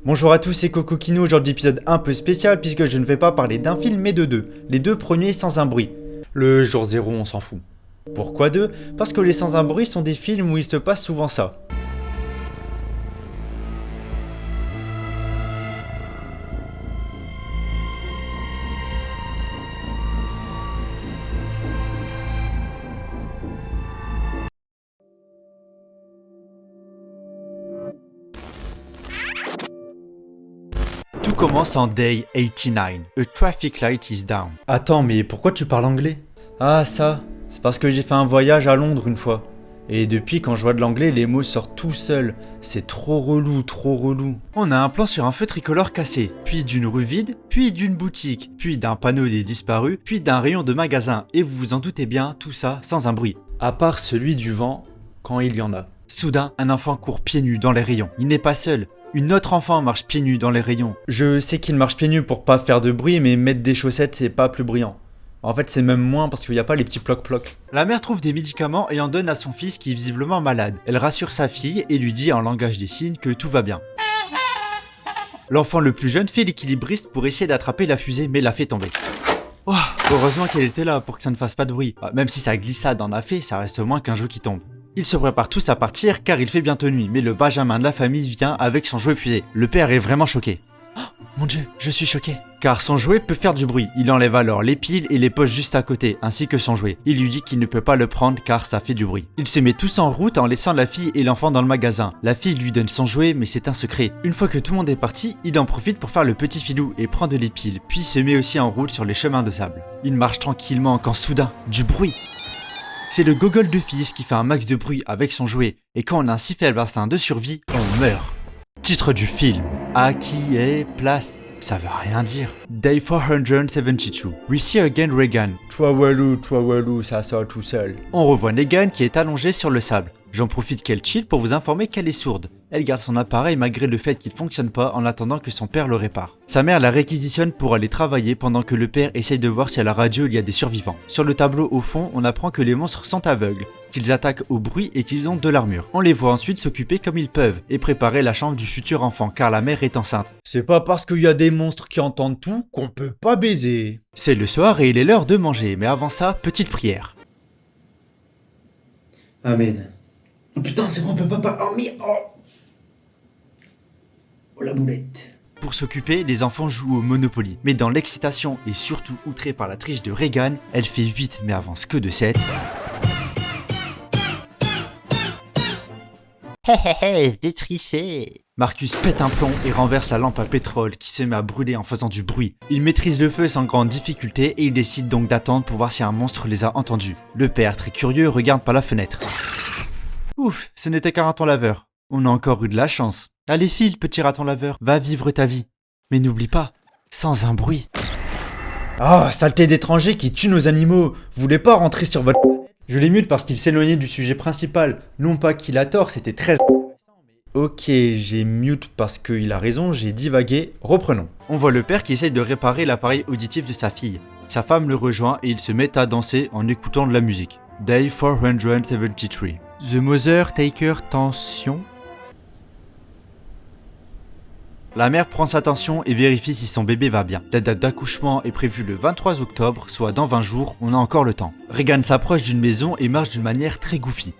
Bonjour à tous, c'est Coco Kino, aujourd'hui épisode un peu spécial puisque je ne vais pas parler d'un film mais de deux. Les deux premiers sans un bruit. Le jour zéro on s'en fout. Pourquoi deux? Parce que les sans un bruit sont des films où il se passe souvent ça. Tout commence en Day 89. A traffic light is down. Attends, mais pourquoi tu parles anglais? Ah ça, c'est parce que j'ai fait un voyage à Londres une fois. Et depuis quand je vois de l'anglais, les mots sortent tout seuls. C'est trop relou, trop relou. On a un plan sur un feu tricolore cassé, puis d'une rue vide, puis d'une boutique, puis d'un panneau des disparus, puis d'un rayon de magasin. Et vous vous en doutez bien, tout ça sans un bruit. À part celui du vent, quand il y en a. Soudain, un enfant court pieds nus dans les rayons. Il n'est pas seul. Une autre enfant marche pieds nus dans les rayons. Je sais qu'il marche pieds nus pour pas faire de bruit, mais mettre des chaussettes c'est pas plus brillant. En fait c'est même moins parce qu'il n'y a pas les petits ploc-ploc. La mère trouve des médicaments et en donne à son fils qui est visiblement malade. Elle rassure sa fille et lui dit en langage des signes que tout va bien. L'enfant le plus jeune fait l'équilibriste pour essayer d'attraper la fusée mais la fait tomber. Oh, heureusement qu'elle était là pour que ça ne fasse pas de bruit. Même si sa glissade en a fait, ça reste moins qu'un jeu qui tombe. Ils se préparent tous à partir car il fait bientôt nuit, mais le Benjamin de la famille vient avec son jouet fusée. Le père est vraiment choqué. Oh, mon dieu, je suis choqué. Car son jouet peut faire du bruit. Il enlève alors les piles et les poche juste à côté, ainsi que son jouet. Il lui dit qu'il ne peut pas le prendre car ça fait du bruit. Il se met tous en route en laissant la fille et l'enfant dans le magasin. La fille lui donne son jouet, mais c'est un secret. Une fois que tout le monde est parti, il en profite pour faire le petit filou et prendre les piles, puis se met aussi en route sur les chemins de sable. Il marche tranquillement quand soudain, du bruit. C'est le gogol de fils qui fait un max de bruit avec son jouet, et quand on a un si faible instinct de survie, on meurt. Titre du film. À qui est place? Ça veut rien dire. Day 472. We see again Regan. Toi walou, ça sort tout seul. On revoit Negan qui est allongé sur le sable. J'en profite qu'elle chill pour vous informer qu'elle est sourde. Elle garde son appareil malgré le fait qu'il fonctionne pas en attendant que son père le répare. Sa mère la réquisitionne pour aller travailler pendant que le père essaye de voir si à la radio il y a des survivants. Sur le tableau au fond, on apprend que les monstres sont aveugles, qu'ils attaquent au bruit et qu'ils ont de l'armure. On les voit ensuite s'occuper comme ils peuvent et préparer la chambre du futur enfant car la mère est enceinte. C'est pas parce qu'il y a des monstres qui entendent tout qu'on peut pas baiser. C'est le soir et il est l'heure de manger, mais avant ça, petite prière. Amen. Oh putain, c'est bon, on peut pas. Oh, mais. Oh la boulette. Pour s'occuper, les enfants jouent au Monopoly. Mais dans l'excitation et surtout outrée par la triche de Regan, elle fait 8 mais avance que de 7. Hé, j'ai triché. Marcus pète un plomb et renverse la lampe à pétrole qui se met à brûler en faisant du bruit. Il maîtrise le feu sans grande difficulté et il décide donc d'attendre pour voir si un monstre les a entendus. Le père, très curieux, regarde par la fenêtre. Ouf, ce n'était qu'un raton laveur. On a encore eu de la chance. Allez file, petit raton laveur, va vivre ta vie. Mais n'oublie pas, sans un bruit. Ah, saleté d'étrangers qui tue nos animaux. Vous voulez pas rentrer sur votre planète? Je les mute parce qu'il s'éloignait du sujet principal. Non pas qu'il a tort, c'était très... Ok, j'ai mute parce qu'il a raison, j'ai divagué. Reprenons. On voit le père qui essaye de réparer l'appareil auditif de sa fille. Sa femme le rejoint et ils se mettent à danser en écoutant de la musique. Day 473. The Mother Taker Tension. La mère prend sa tension et vérifie si son bébé va bien. La date d'accouchement est prévue le 23 octobre, soit dans 20 jours, on a encore le temps. Regan s'approche d'une maison et marche d'une manière très goofy.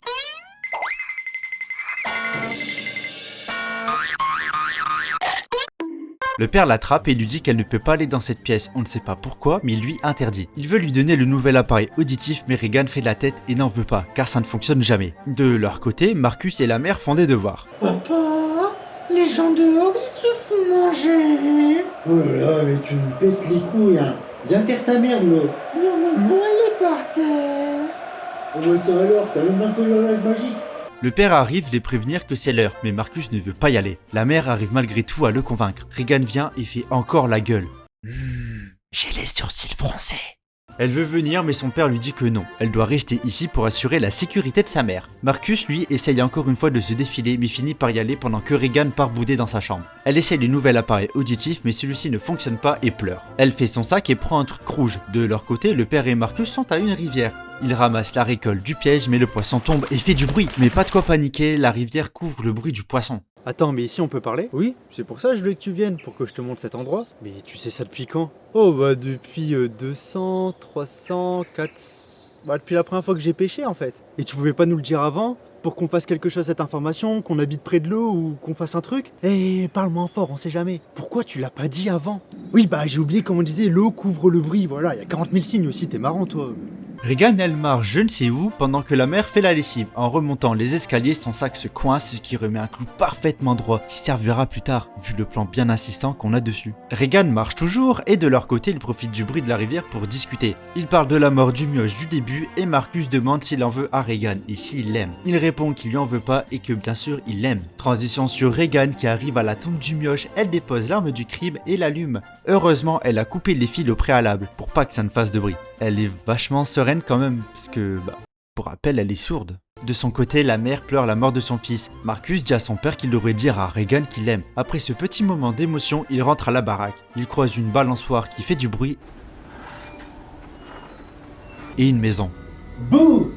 Le père l'attrape et lui dit qu'elle ne peut pas aller dans cette pièce, on ne sait pas pourquoi, mais il lui interdit. Il veut lui donner le nouvel appareil auditif, mais Regan fait la tête et n'en veut pas, car ça ne fonctionne jamais. De leur côté, Marcus et la mère font des devoirs. Papa, les gens dehors, ils se font manger. Oh là là, mais tu me pètes les couilles, hein. Viens faire ta merde, là. Your maman, elle est par terre. Oh ouais, ça alors, t'as même un colliage magique. Le père arrive les prévenir que c'est l'heure, mais Marcus ne veut pas y aller. La mère arrive malgré tout à le convaincre. Regan vient et fait encore la gueule. J'ai les sourcils froncés. Elle veut venir mais son père lui dit que non. Elle doit rester ici pour assurer la sécurité de sa mère. Marcus lui essaye encore une fois de se défiler mais finit par y aller pendant que Regan part bouder dans sa chambre. Elle essaye le nouvel appareil auditif mais celui-ci ne fonctionne pas et pleure. Elle fait son sac et prend un truc rouge. De leur côté, le père et Marcus sont à une rivière. Ils ramassent la récolte du piège mais le poisson tombe et fait du bruit. Mais pas de quoi paniquer, la rivière couvre le bruit du poisson. Attends, mais ici on peut parler? Oui, c'est pour ça que je voulais que tu viennes, pour que je te montre cet endroit. Mais tu sais ça depuis quand? Oh bah depuis 200, 300, 400... Bah depuis la première fois que j'ai pêché en fait. Et tu pouvais pas nous le dire avant? Pour qu'on fasse quelque chose à cette information, qu'on habite près de l'eau ou qu'on fasse un truc? Eh, parle-moi fort, on sait jamais. Pourquoi tu l'as pas dit avant? Oui bah j'ai oublié comment on disait, l'eau couvre le bruit, voilà, y a 40 000 signes aussi, t'es marrant toi. Regan, elle marche je ne sais où pendant que la mère fait la lessive. En remontant les escaliers, son sac se coince, ce qui remet un clou parfaitement droit, qui servira plus tard, vu le plan bien insistant qu'on a dessus. Regan marche toujours, et de leur côté, ils profitent du bruit de la rivière pour discuter. Ils parlent de la mort du mioche du début, et Marcus demande s'il en veut à Regan, et s'il l'aime. Il répond qu'il lui en veut pas, et que bien sûr, il l'aime. Transition sur Regan qui arrive à la tombe du mioche, elle dépose l'arme du crime et l'allume. Heureusement, elle a coupé les fils au préalable, pour pas que ça ne fasse de bruit. Elle est vachement sereine quand même, parce que, pour rappel, elle est sourde. De son côté, la mère pleure la mort de son fils. Marcus dit à son père qu'il devrait dire à Regan qu'il l'aime. Après ce petit moment d'émotion, il rentre à la baraque. Il croise une balançoire qui fait du bruit et une maison. Bouh!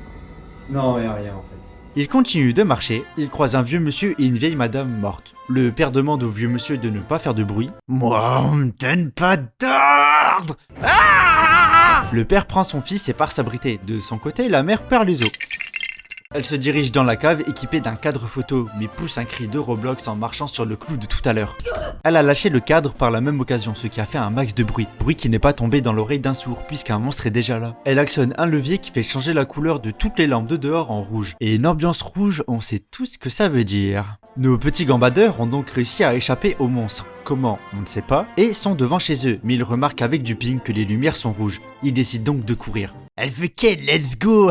Non, y'a rien en fait. Il continue de marcher, il croise un vieux monsieur et une vieille madame morte. Le père demande au vieux monsieur de ne pas faire de bruit. Moi, on me donne pas d'ordre! Le père prend son fils et part s'abriter. De son côté, la mère perd les os. Elle se dirige dans la cave équipée d'un cadre photo, mais pousse un cri de Roblox en marchant sur le clou de tout à l'heure. Elle a lâché le cadre par la même occasion, ce qui a fait un max de bruit. Bruit qui n'est pas tombé dans l'oreille d'un sourd, puisqu'un monstre est déjà là. Elle actionne un levier qui fait changer la couleur de toutes les lampes de dehors en rouge. Et une ambiance rouge, on sait tout ce que ça veut dire. Nos petits gambadeurs ont donc réussi à échapper au monstre. Comment? On ne sait pas. Et sont devant chez eux, mais ils remarquent avec du ping que les lumières sont rouges. Ils décident donc de courir. Elle veut qu'elle, let's go.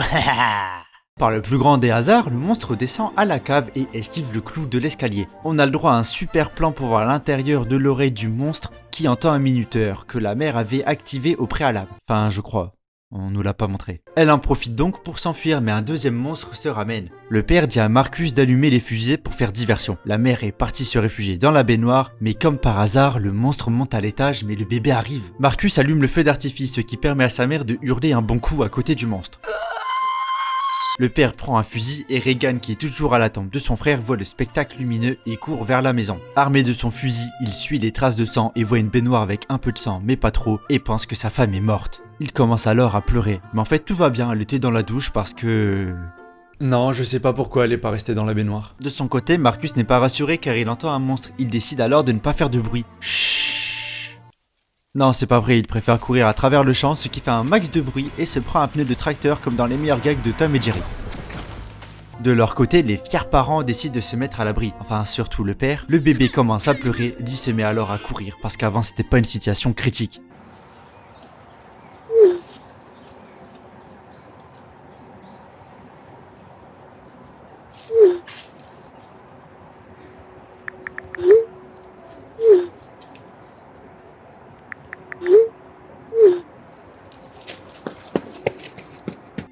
Par le plus grand des hasards, le monstre descend à la cave et esquive le clou de l'escalier. On a le droit à un super plan pour voir l'intérieur de l'oreille du monstre qui entend un minuteur que la mère avait activé au préalable. Enfin, je crois. On nous l'a pas montré. Elle en profite donc pour s'enfuir, mais un deuxième monstre se ramène. Le père dit à Marcus d'allumer les fusées pour faire diversion. La mère est partie se réfugier dans la baignoire, mais comme par hasard, le monstre monte à l'étage, mais le bébé arrive. Marcus allume le feu d'artifice, ce qui permet à sa mère de hurler un bon coup à côté du monstre. Le père prend un fusil et Regan, qui est toujours à la tombe de son frère, voit le spectacle lumineux et court vers la maison. Armé de son fusil, il suit les traces de sang et voit une baignoire avec un peu de sang, mais pas trop, et pense que sa femme est morte. Il commence alors à pleurer, mais en fait tout va bien, elle était dans la douche parce que... Non, je sais pas pourquoi elle est pas restée dans la baignoire. De son côté, Marcus n'est pas rassuré car il entend un monstre. Il décide alors de ne pas faire de bruit. Chut. Non, c'est pas vrai, il préfère courir à travers le champ, ce qui fait un max de bruit et se prend un pneu de tracteur comme dans les meilleurs gags de Tom et Jerry. De leur côté, les fiers parents décident de se mettre à l'abri, enfin surtout le père. Le bébé commence à pleurer, Dee se met alors à courir parce qu'avant c'était pas une situation critique.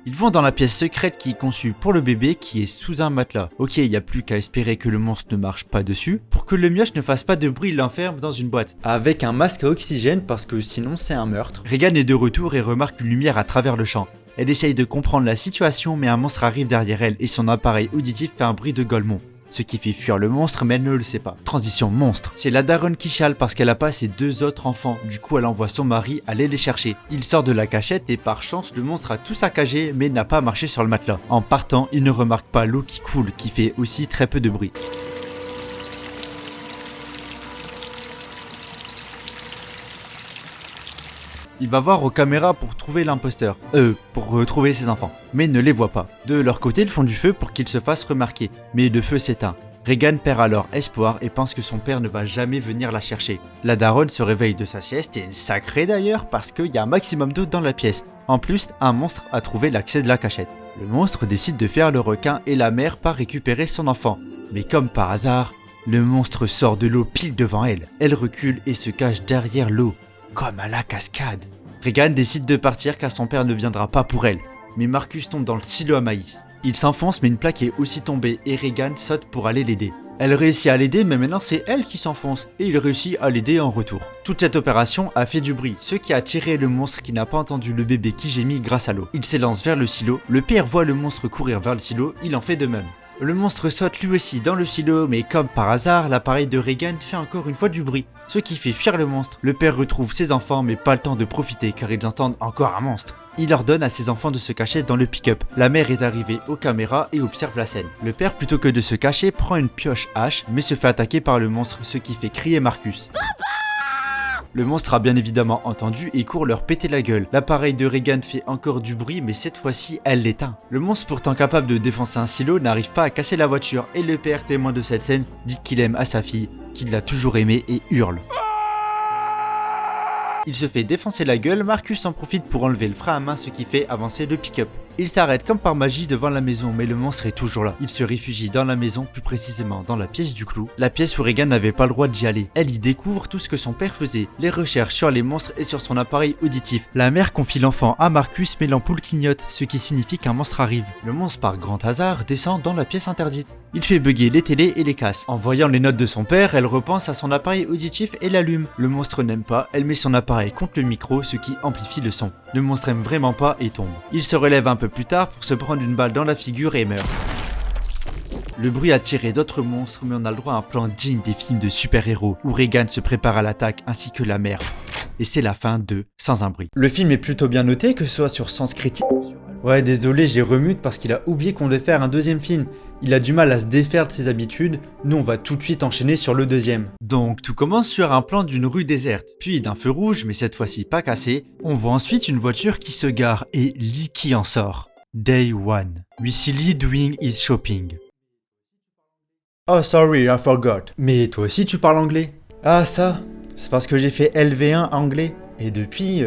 Ils vont dans la pièce secrète qui est conçue pour le bébé qui est sous un matelas. Ok, il n'y a plus qu'à espérer que le monstre ne marche pas dessus. Pour que le mioche ne fasse pas de bruit, il l'enferme dans une boîte. Avec un masque à oxygène parce que sinon c'est un meurtre. Regan est de retour et remarque une lumière à travers le champ. Elle essaye de comprendre la situation mais un monstre arrive derrière elle et son appareil auditif fait un bruit de golemon. Ce qui fait fuir le monstre, mais elle ne le sait pas. Transition monstre. C'est la daronne qui chiale parce qu'elle a pas ses 2 autres enfants. Du coup, elle envoie son mari aller les chercher. Il sort de la cachette et par chance, le monstre a tout saccagé, mais n'a pas marché sur le matelas. En partant, il ne remarque pas l'eau qui coule, qui fait aussi très peu de bruit. Il va voir aux caméras pour trouver l'imposteur. Pour retrouver ses enfants. Mais ne les voit pas. De leur côté, ils font du feu pour qu'ils se fassent remarquer. Mais le feu s'éteint. Regan perd alors espoir et pense que son père ne va jamais venir la chercher. La daronne se réveille de sa sieste, et sacrée d'ailleurs parce qu'il y a un maximum d'eau dans la pièce. En plus, un monstre a trouvé l'accès de la cachette. Le monstre décide de faire le requin et la mère part récupérer son enfant. Mais comme par hasard, le monstre sort de l'eau pile devant elle. Elle recule et se cache derrière l'eau. Comme à la cascade. Regan décide de partir car son père ne viendra pas pour elle. Mais Marcus tombe dans le silo à maïs. Il s'enfonce mais une plaque est aussi tombée et Regan saute pour aller l'aider. Elle réussit à l'aider mais maintenant c'est elle qui s'enfonce et il réussit à l'aider en retour. Toute cette opération a fait du bruit, ce qui a attiré le monstre qui n'a pas entendu le bébé qui gémit grâce à l'eau. Il s'élance vers le silo, le père voit le monstre courir vers le silo, il en fait de même. Le monstre saute lui aussi dans le silo, mais comme par hasard, l'appareil de Regan fait encore une fois du bruit, ce qui fait fuir le monstre. Le père retrouve ses enfants, mais pas le temps de profiter car ils entendent encore un monstre. Il ordonne à ses enfants de se cacher dans le pick-up. La mère est arrivée aux caméras et observe la scène. Le père, plutôt que de se cacher, prend une pioche hache, mais se fait attaquer par le monstre, ce qui fait crier Marcus. Le monstre a bien évidemment entendu et court leur péter la gueule. L'appareil de Regan fait encore du bruit, mais cette fois-ci, elle l'éteint. Le monstre, pourtant capable de défoncer un silo, n'arrive pas à casser la voiture et le père, témoin de cette scène, dit qu'il aime à sa fille, qu'il l'a toujours aimée et hurle. Il se fait défoncer la gueule, Marcus en profite pour enlever le frein à main, ce qui fait avancer le pick-up. Il s'arrête comme par magie devant la maison, mais le monstre est toujours là. Il se réfugie dans la maison, plus précisément dans la pièce du clou. La pièce où Regan n'avait pas le droit d'y aller. Elle y découvre tout ce que son père faisait, les recherches sur les monstres et sur son appareil auditif. La mère confie l'enfant à Marcus, mais l'ampoule clignote, ce qui signifie qu'un monstre arrive. Le monstre, par grand hasard, descend dans la pièce interdite. Il fait bugger les télés et les casse. En voyant les notes de son père, elle repense à son appareil auditif et l'allume. Le monstre n'aime pas, elle met son appareil contre le micro, ce qui amplifie le son. Le monstre aime vraiment pas et tombe. Il se relève un peu plus tard pour se prendre une balle dans la figure et meurt. Le bruit a attiré d'autres monstres, mais on a le droit à un plan digne des films de super-héros, où Regan se prépare à l'attaque ainsi que la mère. Et c'est la fin de Sans un bruit. Le film est plutôt bien noté, que ce soit sur Sens Critique. Ouais, désolé, j'ai remute parce qu'il a oublié qu'on devait faire un deuxième film. Il a du mal à se défaire de ses habitudes, nous on va tout de suite enchaîner sur le deuxième. Donc tout commence sur un plan d'une rue déserte, puis d'un feu rouge, mais cette fois-ci pas cassé. On voit ensuite une voiture qui se gare et Lee qui en sort. Day 1. We see Lee doing his shopping. Oh sorry, I forgot. Mais toi aussi tu parles anglais? Ah ça, c'est parce que j'ai fait LV1 anglais. Et depuis,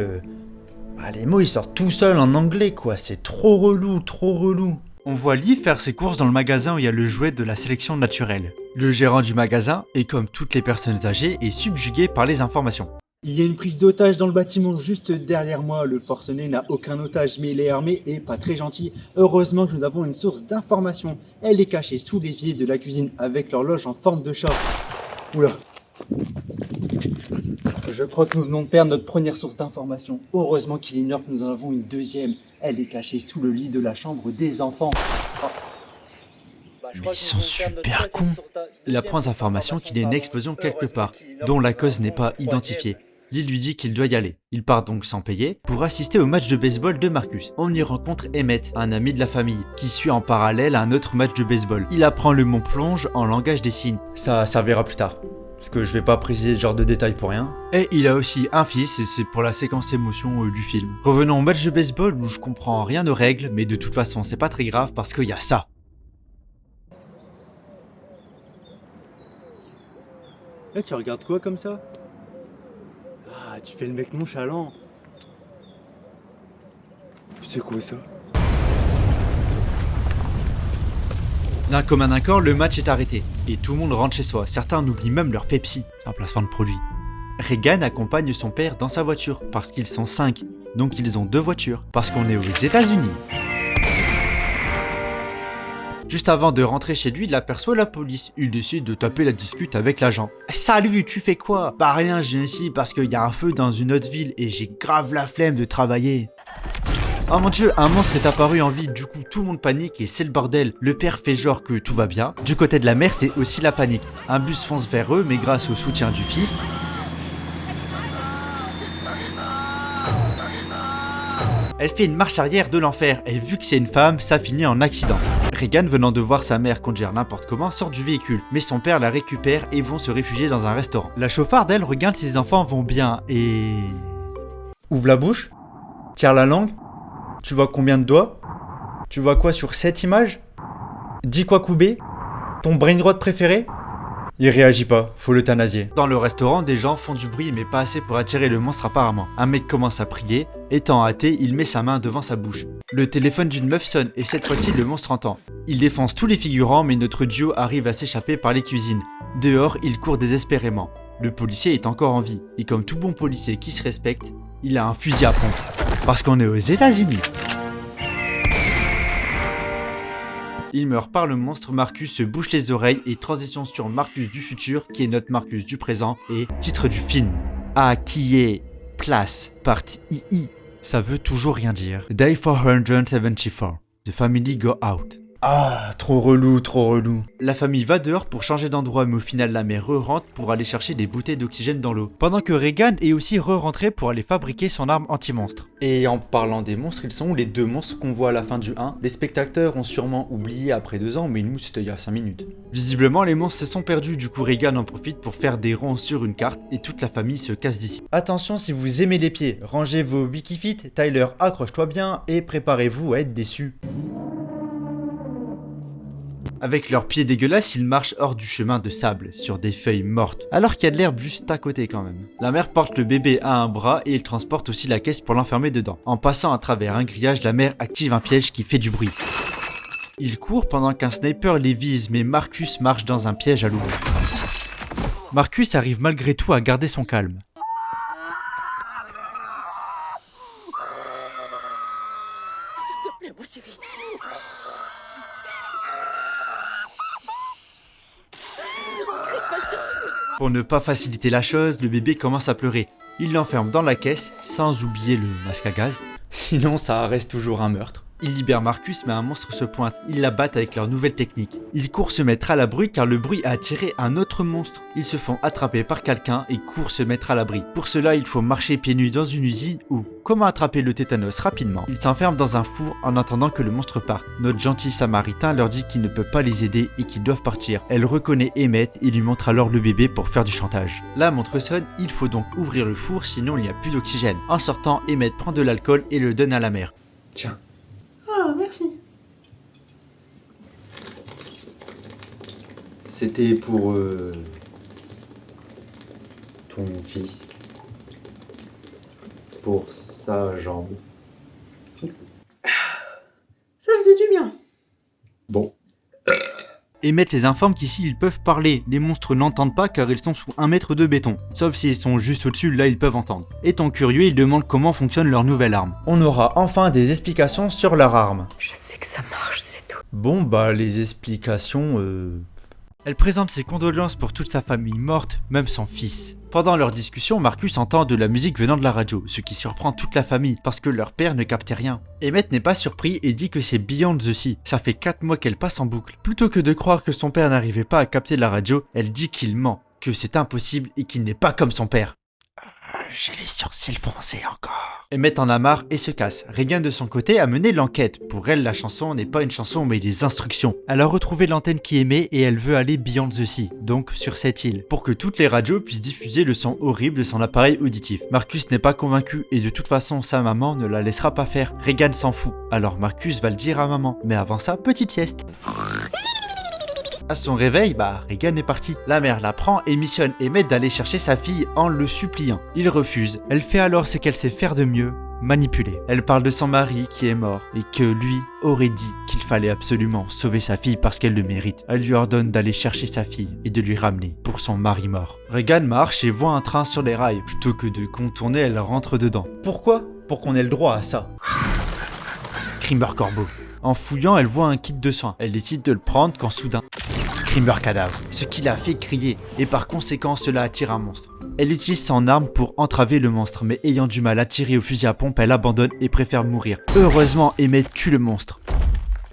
les mots ils sortent tout seuls en anglais quoi, c'est trop relou, trop relou. On voit Lee faire ses courses dans le magasin où il y a le jouet de la sélection naturelle. Le gérant du magasin, et comme toutes les personnes âgées, est subjugué par les informations. Il y a une prise d'otage dans le bâtiment juste derrière moi. Le forcené n'a aucun otage, mais il est armé et pas très gentil. Heureusement que nous avons une source d'information. Elle est cachée sous l'évier de la cuisine avec l'horloge en forme de chat. Oula. Je crois que nous venons de perdre notre première source d'information. Heureusement qu'il ignore que nous en avons une deuxième. Elle est cachée sous le lit de la chambre des enfants. Mais ils sont super cons. Il apprend aux informations qu'il y a une explosion quelque part, dont la cause n'est pas identifiée. Lee lui dit qu'il doit y aller. Il part donc sans payer pour assister au match de baseball de Marcus. On y rencontre Emmett, un ami de la famille, qui suit en parallèle un autre match de baseball. Il apprend le mot plonge en langage des signes. Ça servira plus tard. Parce que je vais pas préciser ce genre de détails pour rien. Et il a aussi un fils et c'est pour la séquence émotion du film. Revenons au match de baseball où je comprends rien aux règles, mais de toute façon c'est pas très grave parce qu'il y a ça. Là tu regardes quoi comme ça? Ah, tu fais le mec nonchalant. C'est quoi ça? D'un commun accord, le match est arrêté et tout le monde rentre chez soi. Certains oublient même leur Pepsi, c'est un placement de produit. Regan accompagne son père dans sa voiture parce qu'ils sont 5, donc ils ont 2 voitures parce qu'on est aux États-Unis. Juste avant de rentrer chez lui, il aperçoit la police. Il décide de taper la discute avec l'agent. « Salut, tu fais quoi ?»« Bah rien, je viens ici parce qu'il y a un feu dans une autre ville et j'ai grave la flemme de travailler. » Oh mon dieu, un monstre est apparu en ville, du coup tout le monde panique et c'est le bordel. Le père fait genre que tout va bien. Du côté de la mère, c'est aussi la panique. Un bus fonce vers eux, mais grâce au soutien du fils, elle fait une marche arrière de l'enfer et vu que c'est une femme, ça finit en accident. Regan, venant de voir sa mère conduire n'importe comment, sort du véhicule, mais son père la récupère et vont se réfugier dans un restaurant. La chauffarde, elle, regarde si ses enfants vont bien et... Ouvre la bouche. Tire la langue. Tu vois combien de doigts? Tu vois quoi sur cette image? Dis quoi Koubé? Ton brain rot préféré? Il réagit pas, faut l'euthanasier. Dans le restaurant, des gens font du bruit mais pas assez pour attirer le monstre apparemment. Un mec commence à prier, étant hâté, il met sa main devant sa bouche. Le téléphone d'une meuf sonne et cette fois-ci le monstre entend. Il défonce tous les figurants mais notre duo arrive à s'échapper par les cuisines. Dehors, il court désespérément. Le policier est encore en vie et comme tout bon policier qui se respecte, il a un fusil à pompe. Parce qu'on est aux États-Unis. Il meurt par le monstre, Marcus se bouche les oreilles et transition sur Marcus du futur qui est notre Marcus du présent et titre du film. A qui est place, partie II. Ça veut toujours rien dire. Day 474. The family go out. Ah, trop relou, trop relou. La famille va dehors pour changer d'endroit, mais au final la mère re-rentre pour aller chercher des bouteilles d'oxygène dans l'eau. Pendant que Regan est aussi re-rentré pour aller fabriquer son arme anti-monstre. Et en parlant des monstres, ils sont où les deux monstres qu'on voit à la fin du 1? Les spectateurs ont sûrement oublié après 2 ans, mais nous c'était il y a 5 minutes. Visiblement les monstres se sont perdus, du coup Regan en profite pour faire des ronds sur une carte et toute la famille se casse d'ici. Attention si vous aimez les pieds, rangez vos Wikifit, Tyler accroche-toi bien et préparez-vous à être déçus. Avec leurs pieds dégueulasses, ils marchent hors du chemin de sable, sur des feuilles mortes, alors qu'il y a de l'herbe juste à côté quand même. La mère porte le bébé à un bras et il transporte aussi la caisse pour l'enfermer dedans. En passant à travers un grillage, la mère active un piège qui fait du bruit. Il court pendant qu'un sniper les vise, mais Marcus marche dans un piège à l'eau. Marcus arrive malgré tout à garder son calme. S'il te plaît, mon chéri. Pour ne pas faciliter la chose, le bébé commence à pleurer. Il l'enferme dans la caisse, sans oublier le masque à gaz. Sinon, ça reste toujours un meurtre. Ils libèrent Marcus, mais un monstre se pointe. Ils l'abattent avec leur nouvelle technique. Ils courent se mettre à l'abri car le bruit a attiré un autre monstre. Ils se font attraper par quelqu'un et courent se mettre à l'abri. Pour cela, il faut marcher pieds nus dans une usine ou comment attraper le tétanos rapidement. Ils s'enferment dans un four en attendant que le monstre parte. Notre gentil samaritain leur dit qu'il ne peut pas les aider et qu'ils doivent partir. Elle reconnaît Emmett et lui montre alors le bébé pour faire du chantage. La montre sonne, il faut donc ouvrir le four sinon il n'y a plus d'oxygène. En sortant, Emmett prend de l'alcool et le donne à la mère. Tiens. Ah, merci. C'était pour ton fils. Pour sa jambe. Ça faisait du bien. Bon. Emmett les informe qu'ici ils peuvent parler. Les monstres n'entendent pas car ils sont sous 1 mètre de béton. Sauf s'ils sont juste au-dessus, là ils peuvent entendre. Étant curieux, ils demandent comment fonctionne leur nouvelle arme. On aura enfin des explications sur leur arme. Je sais que ça marche, c'est tout. Bon bah les explications Elle présente ses condoléances pour toute sa famille morte, même son fils. Pendant leur discussion, Marcus entend de la musique venant de la radio, ce qui surprend toute la famille parce que leur père ne captait rien. Emmett n'est pas surpris et dit que c'est Beyond the Sea. Ça fait 4 mois qu'elle passe en boucle. Plutôt que de croire que son père n'arrivait pas à capter la radio, elle dit qu'il ment, que c'est impossible et qu'il n'est pas comme son père. J'ai les sourcils froncés encore. Emmett en a marre et se casse. Regan de son côté a mené l'enquête. Pour elle, la chanson n'est pas une chanson mais des instructions. Elle a retrouvé l'antenne qui émet et elle veut aller Beyond the Sea, donc sur cette île, pour que toutes les radios puissent diffuser le son horrible de son appareil auditif. Marcus n'est pas convaincu et de toute façon sa maman ne la laissera pas faire. Regan s'en fout, alors Marcus va le dire à maman. Mais avant ça, petite sieste. À son réveil, Regan est partie. La mère la prend et missionne Emmett d'aller chercher sa fille en le suppliant. Il refuse. Elle fait alors ce qu'elle sait faire de mieux, manipuler. Elle parle de son mari qui est mort et que lui aurait dit qu'il fallait absolument sauver sa fille parce qu'elle le mérite. Elle lui ordonne d'aller chercher sa fille et de lui ramener pour son mari mort. Regan marche et voit un train sur les rails. Plutôt que de contourner, elle rentre dedans. Pourquoi ? Pour qu'on ait le droit à ça. Screamer Corbeau. En fouillant, elle voit un kit de soins. Elle décide de le prendre quand soudain, Screamer Cadavre. Ce qui la fait crier, et par conséquent cela attire un monstre. Elle utilise son arme pour entraver le monstre, mais ayant du mal à tirer au fusil à pompe, elle abandonne et préfère mourir. Heureusement, Emmett tue le monstre.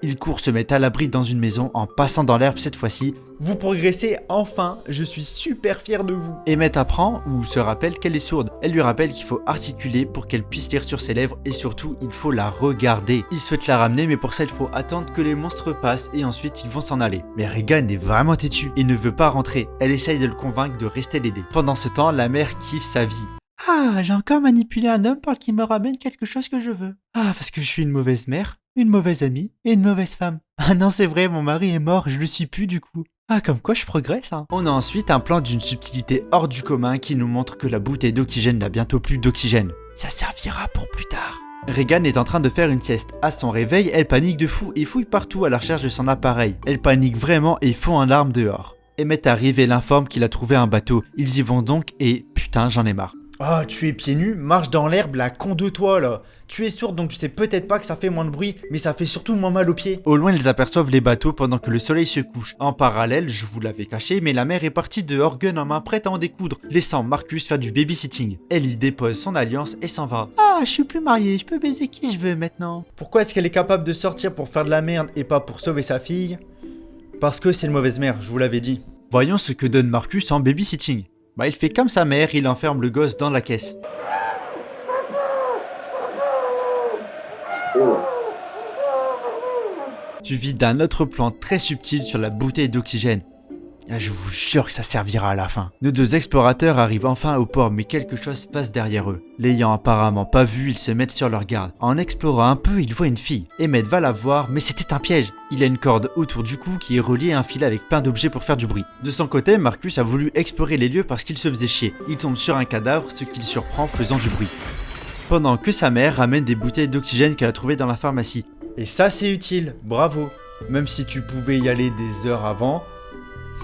Il court se mettre à l'abri dans une maison en passant dans l'herbe cette fois-ci. Vous progressez enfin, je suis super fier de vous. Emmett apprend ou se rappelle qu'elle est sourde. Elle lui rappelle qu'il faut articuler pour qu'elle puisse lire sur ses lèvres et surtout il faut la regarder. Il souhaite la ramener mais pour ça il faut attendre que les monstres passent et ensuite ils vont s'en aller. Mais Regan est vraiment têtue et ne veut pas rentrer. Elle essaye de le convaincre de rester l'aider. Pendant ce temps, la mère kiffe sa vie. Ah, j'ai encore manipulé un homme pour qu'il me ramène quelque chose que je veux. Ah, parce que je suis une mauvaise mère, une mauvaise amie et une mauvaise femme. Ah non, c'est vrai, mon mari est mort, je le suis plus du coup. Ah, comme quoi je progresse, hein. On a ensuite un plan d'une subtilité hors du commun qui nous montre que la bouteille d'oxygène n'a bientôt plus d'oxygène. Ça servira pour plus tard. Regan est en train de faire une sieste. À son réveil, elle panique de fou et fouille partout à la recherche de son appareil. Elle panique vraiment et fond en larmes dehors. Emmett arrive et l'informe qu'il a trouvé un bateau. Ils y vont donc et putain, j'en ai marre. Ah, tu es pieds nus, marche dans l'herbe, la con de toi là. Tu es sourde donc tu sais peut-être pas que ça fait moins de bruit, mais ça fait surtout moins mal aux pieds. Au loin, ils aperçoivent les bateaux pendant que le soleil se couche. En parallèle, je vous l'avais caché, mais la mère est partie dehors, gun en main, prête à en découdre, laissant Marcus faire du babysitting. Elle y dépose son alliance et s'en va. Ah, je suis plus mariée, je peux baiser qui je veux maintenant. Pourquoi est-ce qu'elle est capable de sortir pour faire de la merde et pas pour sauver sa fille? Parce que c'est une mauvaise mère, je vous l'avais dit. Voyons ce que donne Marcus en babysitting. Bah, il fait comme sa mère, il enferme le gosse dans la caisse. Suivi d'un autre plan très subtil sur la bouteille d'oxygène. Ah, je vous jure que ça servira à la fin. Nos deux explorateurs arrivent enfin au port, mais quelque chose se passe derrière eux. L'ayant apparemment pas vu, ils se mettent sur leur garde. En explorant un peu, ils voient une fille. Emmett va la voir, mais c'était un piège. Il a une corde autour du cou qui est reliée à un filet avec plein d'objets pour faire du bruit. De son côté, Marcus a voulu explorer les lieux parce qu'il se faisait chier. Il tombe sur un cadavre, ce qu'il surprend faisant du bruit. Pendant que sa mère ramène des bouteilles d'oxygène qu'elle a trouvées dans la pharmacie. Et ça c'est utile, bravo. Même si tu pouvais y aller des heures avant,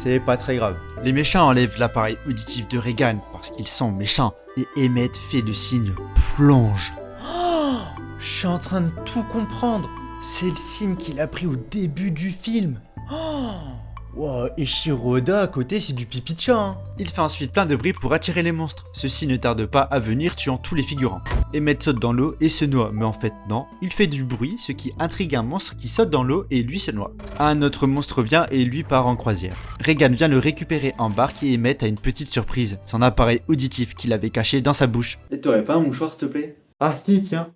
c'est pas très grave. Les méchants enlèvent l'appareil auditif de Regan parce qu'ils sont méchants. Et Emmett fait le signe plonge. Oh, je suis en train de tout comprendre. C'est le signe qu'il a pris au début du film. Oh, wow, et Shiroda à côté c'est du pipi de chat. Hein. Il fait ensuite plein de bruit pour attirer les monstres. Ceux-ci ne tardent pas à venir tuant tous les figurants. Emmett saute dans l'eau et se noie, mais en fait non. Il fait du bruit, ce qui intrigue un monstre qui saute dans l'eau et lui se noie. Un autre monstre vient et lui part en croisière. Regan vient le récupérer en barque et Emmett a une petite surprise, son appareil auditif qu'il avait caché dans sa bouche. Et t'aurais pas un mouchoir s'il te plaît? Ah si, tiens.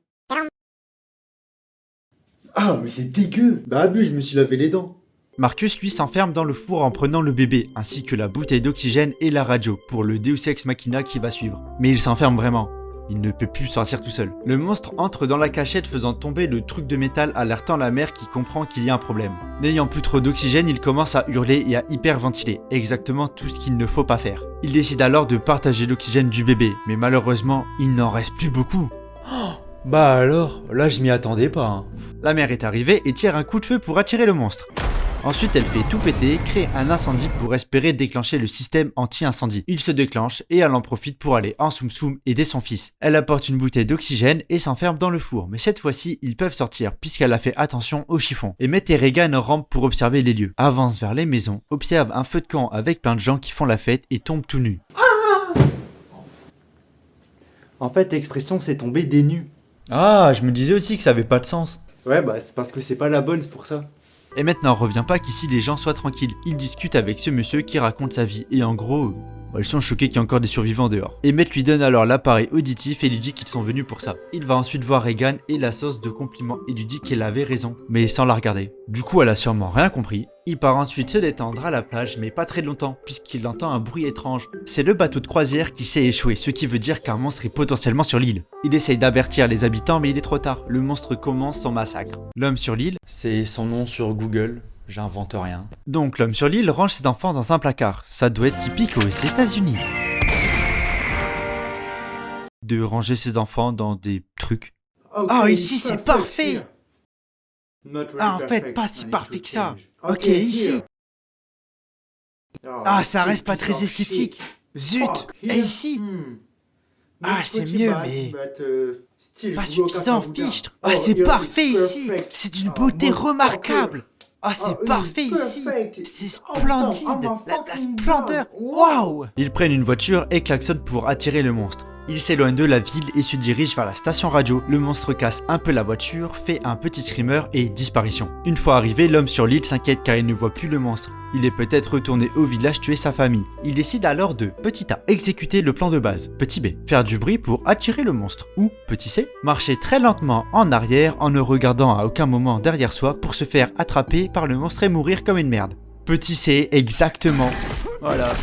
Ah mais c'est dégueu. Bah abuse, je me suis lavé les dents. Marcus lui s'enferme dans le four en prenant le bébé, ainsi que la bouteille d'oxygène et la radio, pour le Deus Ex Machina qui va suivre. Mais il s'enferme vraiment. Il ne peut plus sortir tout seul. Le monstre entre dans la cachette faisant tomber le truc de métal alertant la mère qui comprend qu'il y a un problème. N'ayant plus trop d'oxygène, il commence à hurler et à hyperventiler, exactement tout ce qu'il ne faut pas faire. Il décide alors de partager l'oxygène du bébé, mais malheureusement, il n'en reste plus beaucoup. Oh, bah alors, là je m'y attendais pas. Hein. La mère est arrivée et tire un coup de feu pour attirer le monstre. Ensuite, elle fait tout péter, crée un incendie pour espérer déclencher le système anti-incendie. Il se déclenche et elle en profite pour aller en Tsum Tsum aider son fils. Elle apporte une bouteille d'oxygène et s'enferme dans le four, mais cette fois-ci, ils peuvent sortir puisqu'elle a fait attention au chiffon. Emmett et Regan rampent pour observer les lieux, avancent vers les maisons, observent un feu de camp avec plein de gens qui font la fête et tombent tout nus. En fait, l'expression c'est tomber des nus. Ah, je me disais aussi que ça avait pas de sens. Ouais bah c'est parce que c'est pas la bonne, c'est pour ça. Et maintenant, revient pas qu'ici les gens soient tranquilles. Ils discutent avec ce monsieur qui raconte sa vie. Et en gros, ils sont choqués qu'il y ait encore des survivants dehors. Emmett lui donne alors l'appareil auditif et lui dit qu'ils sont venus pour ça. Il va ensuite voir Regan et la sauce de compliments et lui dit qu'elle avait raison, mais sans la regarder. Du coup, elle a sûrement rien compris. Il part ensuite se détendre à la plage, mais pas très longtemps, puisqu'il entend un bruit étrange. C'est le bateau de croisière qui s'est échoué, ce qui veut dire qu'un monstre est potentiellement sur l'île. Il essaye d'avertir les habitants, mais il est trop tard. Le monstre commence son massacre. L'homme sur l'île, C'est son nom sur Google, j'invente rien. donc l'homme sur l'île range ses enfants dans un placard. Ça doit être typique aux États-Unis. De ranger ses enfants dans des trucs. Oh, ici, c'est parfait. Ah, en fait, pas si parfait que ça. Ok, ici. Ah, ça reste pas très esthétique. Zut. Et ici? Ah, c'est mieux, mais pas suffisant, fichtre. Ah, c'est parfait ici. C'est d'une beauté remarquable. Ah, c'est parfait ici. C'est splendide. La splendeur. Waouh. Ils prennent une voiture et klaxonnent pour attirer le monstre. Ils s'éloignent de la ville et se dirigent vers la station radio. Le monstre casse un peu la voiture, fait un petit screamer et disparition. Une fois arrivé, l'homme sur l'île s'inquiète car il ne voit plus le monstre. Il est peut-être retourné au village tuer sa famille. Il décide alors de, petit A, exécuter le plan de base. Petit B, faire du bruit pour attirer le monstre. Ou, petit C, marcher très lentement en arrière en ne regardant à aucun moment derrière soi pour se faire attraper par le monstre et mourir comme une merde. Petit C, exactement. Voilà.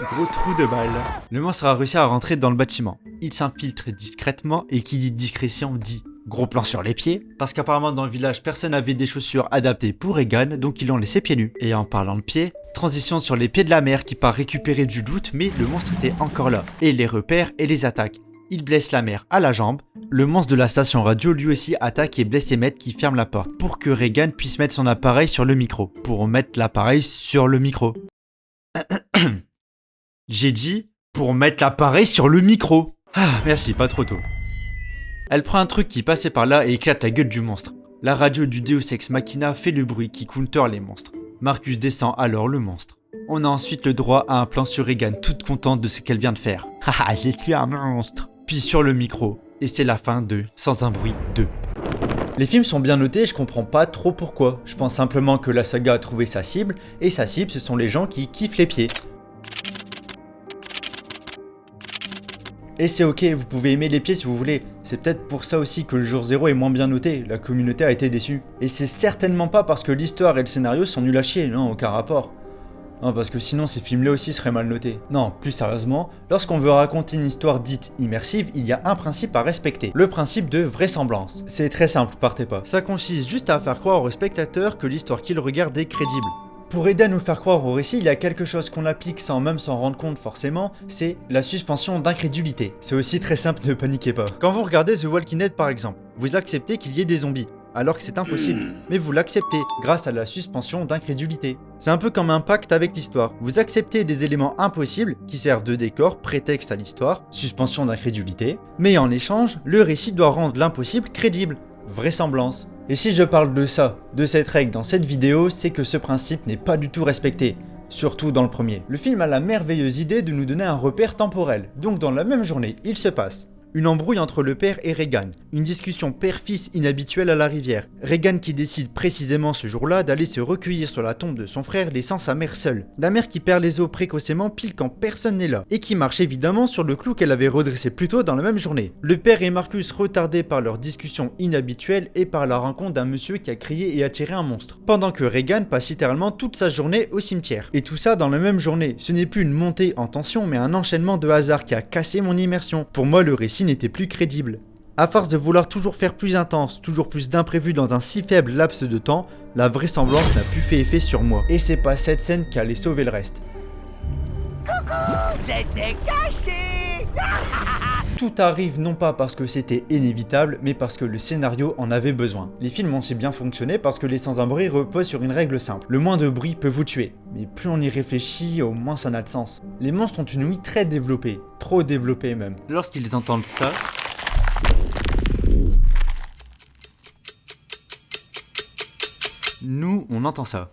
Gros trou de balle. Le monstre a réussi à rentrer dans le bâtiment. Il s'infiltre discrètement et qui dit discrétion dit gros plan sur les pieds. Parce qu'apparemment dans le village personne n'avait des chaussures adaptées pour Regan, donc ils l'ont laissé pieds nus. Et en parlant de pieds, transition sur les pieds de la mère qui part récupérer du loot, mais le monstre était encore là. Et les repère et les attaque. Il blesse la mère à la jambe. Le monstre de la station radio lui aussi attaque et blesse Emmett qui ferme la porte pour que Regan puisse mettre son appareil sur le micro. Pour mettre l'appareil sur le micro. J'ai dit pour mettre l'appareil sur le micro. Ah, merci, pas trop tôt. Elle prend un truc qui passait par là et éclate la gueule du monstre. La radio du Deus Ex Machina fait le bruit qui counter les monstres. Marcus descend alors le monstre. On a ensuite le droit à un plan sur Regan toute contente de ce qu'elle vient de faire. Haha, j'ai tué un monstre. Puis sur le micro, et c'est la fin de Sans un bruit 2. Les films sont bien notés et je comprends pas trop pourquoi. Je pense simplement que la saga a trouvé sa cible, et sa cible ce sont les gens qui kiffent les pieds. Et c'est ok, vous pouvez aimer les pieds si vous voulez. C'est peut-être pour ça aussi que le jour 0 est moins bien noté, la communauté a été déçue. Et c'est certainement pas parce que l'histoire et le scénario sont nuls à chier, non, aucun rapport. Non, parce que sinon ces films-là aussi seraient mal notés. Non, plus sérieusement, lorsqu'on veut raconter une histoire dite immersive, il y a un principe à respecter. Le principe de vraisemblance. C'est très simple, partez pas. Ça consiste juste à faire croire au spectateur que l'histoire qu'il regarde est crédible. Pour aider à nous faire croire au récit, il y a quelque chose qu'on applique sans même s'en rendre compte forcément, c'est la suspension d'incrédulité. C'est aussi très simple, ne paniquez pas. Quand vous regardez The Walking Dead par exemple, vous acceptez qu'il y ait des zombies, alors que c'est impossible. Mais vous l'acceptez, grâce à la suspension d'incrédulité. C'est un peu comme un pacte avec l'histoire. Vous acceptez des éléments impossibles, qui servent de décor, prétexte à l'histoire, suspension d'incrédulité, mais en échange, le récit doit rendre l'impossible crédible. Vraisemblance. Et si je parle de ça, de cette règle dans cette vidéo, c'est que ce principe n'est pas du tout respecté. Surtout dans le premier. Le film a la merveilleuse idée de nous donner un repère temporel. Donc dans la même journée, il se passe une embrouille entre le père et Regan, une discussion père-fils inhabituelle à la rivière. Regan qui décide précisément ce jour-là d'aller se recueillir sur la tombe de son frère, laissant sa mère seule. La mère qui perd les os précocement pile quand personne n'est là, et qui marche évidemment sur le clou qu'elle avait redressé plus tôt dans la même journée. Le père et Marcus retardés par leur discussion inhabituelle et par la rencontre d'un monsieur qui a crié et attiré un monstre. Pendant que Regan passe littéralement toute sa journée au cimetière. Et tout ça dans la même journée. Ce n'est plus une montée en tension, mais un enchaînement de hasard qui a cassé mon immersion. Pour moi, le récit n'était plus crédible. À force de vouloir toujours faire plus intense, toujours plus d'imprévus dans un si faible laps de temps, la vraisemblance n'a plus fait effet sur moi. Et c'est pas cette scène qui allait sauver le reste. Coucou, j'étais caché. Tout arrive non pas parce que c'était inévitable, mais parce que le scénario en avait besoin. Les films ont si bien fonctionné parce que les sans-abri reposent sur une règle simple. Le moins de bruit peut vous tuer. Mais plus on y réfléchit, au moins ça n'a de sens. Les monstres ont une ouïe très développée, trop développée même. Lorsqu'ils entendent ça... Nous, on entend ça.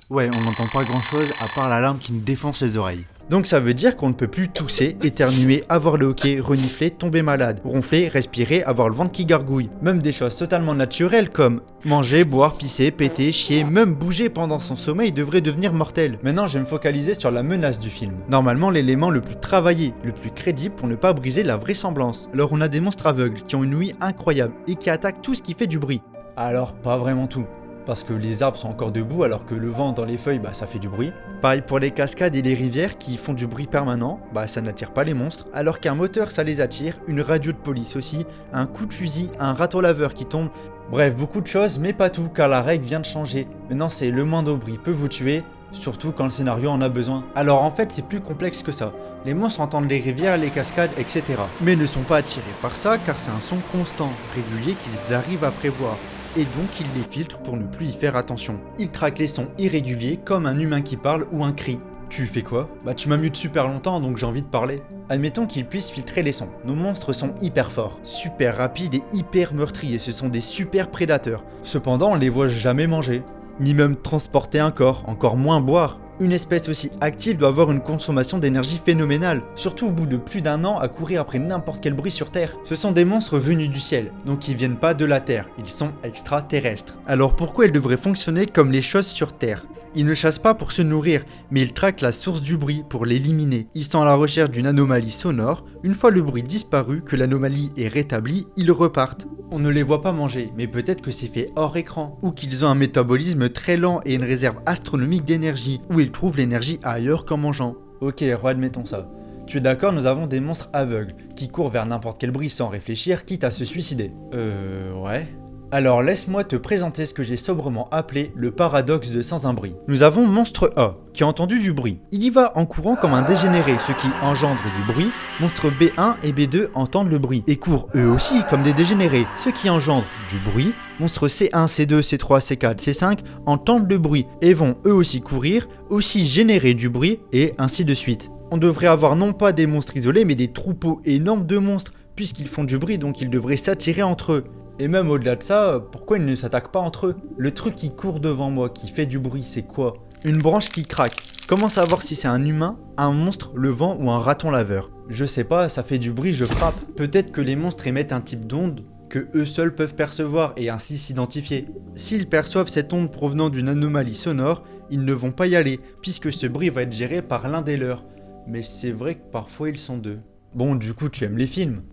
Ouais, on n'entend pas grand chose à part l'alarme qui nous défonce les oreilles. Donc ça veut dire qu'on ne peut plus tousser, éternuer, avoir le hoquet, renifler, tomber malade, ronfler, respirer, avoir le ventre qui gargouille. Même des choses totalement naturelles comme manger, boire, pisser, péter, chier, même bouger pendant son sommeil devrait devenir mortel. Maintenant je vais me focaliser sur la menace du film. Normalement l'élément le plus travaillé, le plus crédible pour ne pas briser la vraisemblance. Alors on a des monstres aveugles qui ont une ouïe incroyable et qui attaquent tout ce qui fait du bruit. Alors pas vraiment tout. Parce que les arbres sont encore debout alors que le vent dans les feuilles ça fait du bruit. Pareil pour les cascades et les rivières qui font du bruit permanent, ça n'attire pas les monstres. Alors qu'un moteur ça les attire, une radio de police aussi, un coup de fusil, un râteau laveur qui tombe. Bref, beaucoup de choses mais pas tout car la règle vient de changer. Maintenant c'est le moindre bruit peut vous tuer, surtout quand le scénario en a besoin. Alors en fait c'est plus complexe que ça. Les monstres entendent les rivières, les cascades, etc. Mais ne sont pas attirés par ça car c'est un son constant, régulier qu'ils arrivent à prévoir. Et donc il les filtre pour ne plus y faire attention. Il traque les sons irréguliers comme un humain qui parle ou un cri. Tu fais quoi ? Tu m'as mute super longtemps donc j'ai envie de parler. Admettons qu'ils puissent filtrer les sons. Nos monstres sont hyper forts, super rapides et hyper meurtriers, ce sont des super prédateurs. Cependant on les voit jamais manger, ni même transporter un corps, encore moins boire. Une espèce aussi active doit avoir une consommation d'énergie phénoménale, surtout au bout de plus d'1 an à courir après n'importe quel bruit sur Terre. Ce sont des monstres venus du ciel, donc ils viennent pas de la Terre, ils sont extraterrestres. Alors pourquoi ils devraient fonctionner comme les choses sur Terre ? Ils ne chassent pas pour se nourrir, mais ils traquent la source du bruit pour l'éliminer. Ils sont à la recherche d'une anomalie sonore. Une fois le bruit disparu, que l'anomalie est rétablie, ils repartent. On ne les voit pas manger, mais peut-être que c'est fait hors écran, ou qu'ils ont un métabolisme très lent et une réserve astronomique d'énergie, ou ils trouvent l'énergie ailleurs qu'en mangeant. Ok, admettons ça. Tu es d'accord, nous avons des monstres aveugles, qui courent vers n'importe quel bruit sans réfléchir, quitte à se suicider. Ouais... Alors laisse-moi te présenter ce que j'ai sobrement appelé le paradoxe de sans un bruit. Nous avons monstre A, qui a entendu du bruit. Il y va en courant comme un dégénéré, ce qui engendre du bruit. Monstre B1 et B2 entendent le bruit, et courent eux aussi comme des dégénérés, ce qui engendre du bruit. Monstre C1, C2, C3, C4, C5 entendent le bruit, et vont eux aussi courir, aussi générer du bruit, et ainsi de suite. On devrait avoir non pas des monstres isolés, mais des troupeaux énormes de monstres, puisqu'ils font du bruit, donc ils devraient s'attirer entre eux. Et même au-delà de ça, pourquoi ils ne s'attaquent pas entre eux? Le truc qui court devant moi, qui fait du bruit, c'est quoi? Une branche qui craque. Comment savoir si c'est un humain, un monstre, le vent ou un raton laveur? Je sais pas, ça fait du bruit, je frappe. Peut-être que les monstres émettent un type d'onde que eux seuls peuvent percevoir et ainsi s'identifier. S'ils perçoivent cette onde provenant d'une anomalie sonore, ils ne vont pas y aller, puisque ce bruit va être géré par l'un des leurs. Mais c'est vrai que parfois ils sont deux. Bon, du coup, tu aimes les films?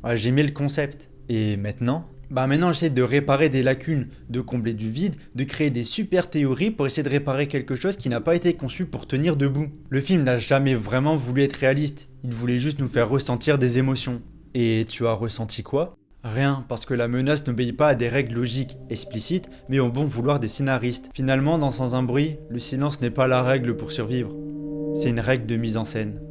Ouais, j'aimais le concept. Et maintenant? Maintenant j'essaie de réparer des lacunes, de combler du vide, de créer des super théories pour essayer de réparer quelque chose qui n'a pas été conçu pour tenir debout. Le film n'a jamais vraiment voulu être réaliste, il voulait juste nous faire ressentir des émotions. Et tu as ressenti quoi? Rien, parce que la menace n'obéit pas à des règles logiques, explicites, mais au bon vouloir des scénaristes. Finalement, dans Sans un bruit, le silence n'est pas la règle pour survivre, c'est une règle de mise en scène.